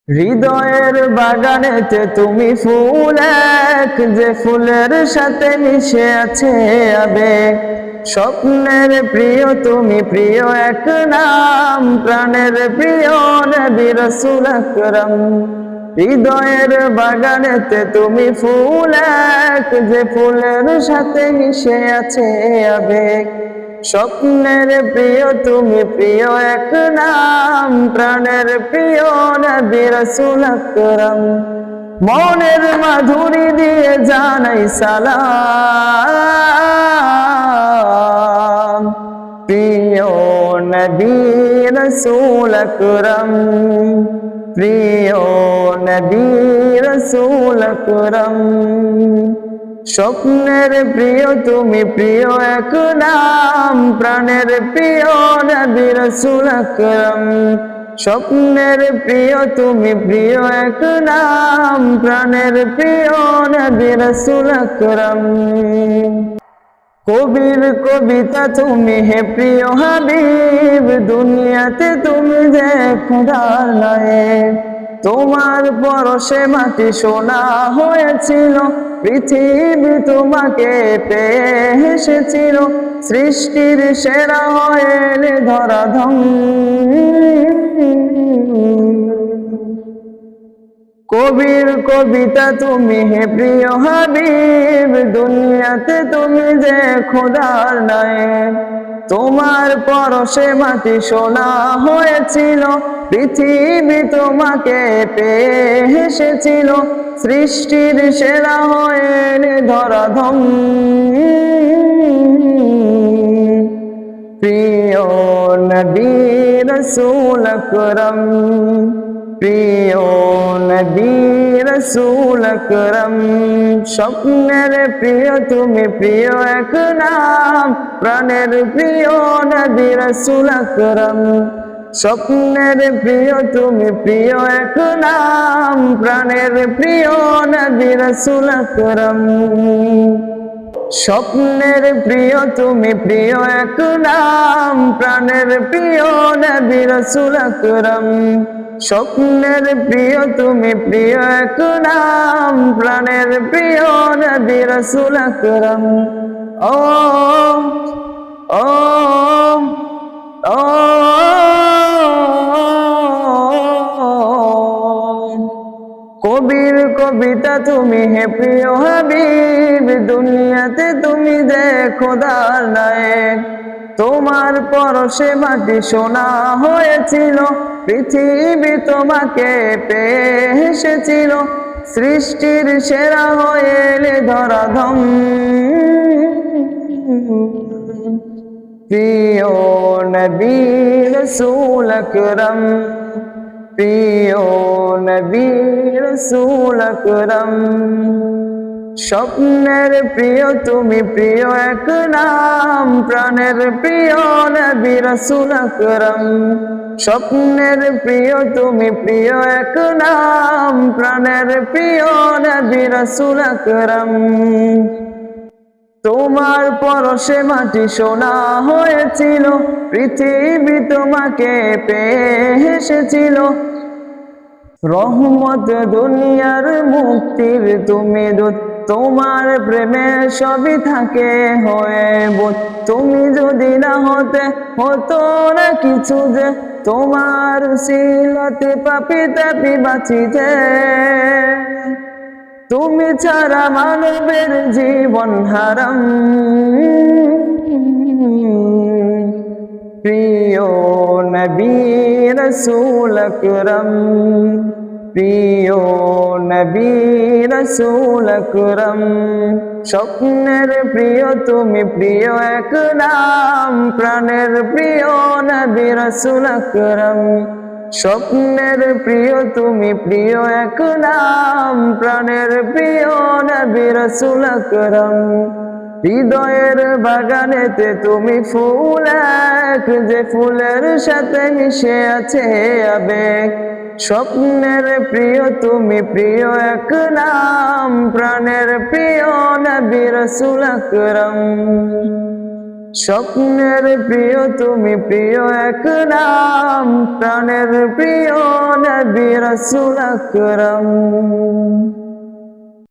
হৃদয়ের বাগানেতে তুমি ফুল এক, যে ফুলের সাথে মিশে আছে আবেগ। স্বপ্নের প্রিয় তুমি, প্রিয় এক নাম, প্রাণের প্রিয় নবী রাসূল আকরাম। হৃদয়ের বাগানেতে তুমি ফুল এক, যে ফুলের সাথে মিশে আছে আবেগ। স্বপ্নের প্রিয় তুমি, প্রিয় এক নাম, প্রাণের প্রিয় নবী রাসূল আকরাম। মনের মাধুরী দিয়ে জানাই সালাম, প্রিয় নবী রাসূল আকরাম, প্রিয় নবী রাসূল আকরাম। স্বপ্নের প্রিয় তুমি, প্রিয় এক নাম, প্রাণের প্রিয় নবী রাসূল আকরাম। স্বপ্নের প্রিয় তুমি, প্রিয় এক নাম, প্রাণের প্রিয় নবী রাসূল আকরাম। কবির কবিতা তুমি হে প্রিয় হাবিব, দুনিয়াতে তুমি যে খোদার নায়েব। তোমার পরশে মাটি সোনা হয়েছিল, পৃথিবী তোমাকে পেয়ে হেসেছিল। সৃষ্টির সেরা হয়ে এলে ধরাধাম। কবির কবিতা তুমি হে প্রিয় হাবিব, দুনিয়াতে তুমি যে খোদার নায়েব। তোমার পরশে মাটি সোনা হয়েছিল, পৃথিবী তোমাকে পেয়ে হেসেছিল। সৃষ্টির সেরা হয়ে এলে ধরাধাম। প্রিয় নবী রাসূল আকরাম, প্রিয় নবী রাসূল আকরাম। স্বপ্নের প্রিয় তুমি, প্রিয় এক নাম, প্রাণের প্রিয় নবী রাসূল আকরাম। স্বপ্নের প্রিয় তুমি, প্রিয় এক নাম, প্রাণের প্রিয় নবী রাসূল আকরাম। স্বপ্নের প্রিয় তুমি, প্রিয় এক নাম, প্রাণের প্রিয় নবী রাসূল আকরাম। স্বপ্নের প্রিয় তুমি, প্রিয় এক নাম, প্রাণের প্রিয় নবী রাসূল আকরাম। ও ও ও কবির কবিতা তুমি হে প্রিয় হাবিব, দুনিয়াতে তুমি যে খোদার নায়েব। তোমার পরশে মাটি সোনা হয়েছিল, পৃথিবী তোমাকে পেয়ে হেসেছিল। সৃষ্টির সেরা হয়ে এলে ধরাধাম। প্রিয় নবী রাসূল আকরাম, প্রিয় নবী রাসূল আকরাম। স্বপ্নের প্রিয় তুমি, প্রিয় এক নাম, প্রাণের প্রিয় নবী রাসূল আকরাম। স্বপ্নের প্রিয় তুমি, প্রিয় এক নাম, প্রাণের প্রিয় নবী রাসূল আকরাম। তোমার পরশে মাটি সোনা হয়েছিল, পৃথিবী তোমাকে পেয়ে হেসেছিল। রহমত দুনিয়ার মুক্তির তুমি দূত, তোমার প্রেমে সবই থাকে হয়ে বোধ। তুমি যদি না হতে হতো না কিছু, যে তোমার উসিলাতে পাপী তাপী বাঁচিতে। তুমি ছাড়া মানবের জীবন হারাম। প্রিয় নবী রাসূল আকরাম, প্রিয় নবী রাসূল আকরাম। স্বপ্নের প্রিয় তুমি, প্রিয় এক নাম, প্রাণের প্রিয় নবী রাসূল আকরাম। স্বপ্নের প্রিয় তুমি, প্রিয় এক নাম, প্রাণের প্রিয় নবী রাসূল আকরাম। হৃদয়ের বাগানেতে তুমি ফুল এক, যে ফুলের সাথে মিশে আছে আবেগ। স্বপ্নের প্রিয় তুমি, প্রিয় এক নাম, প্রাণের প্রিয় নবী রাসূল আকরাম। স্বপ্নের প্রিয় তুমি, প্রিয় এক নাম, প্রাণের প্রিয় নবী রাসূল আকরাম।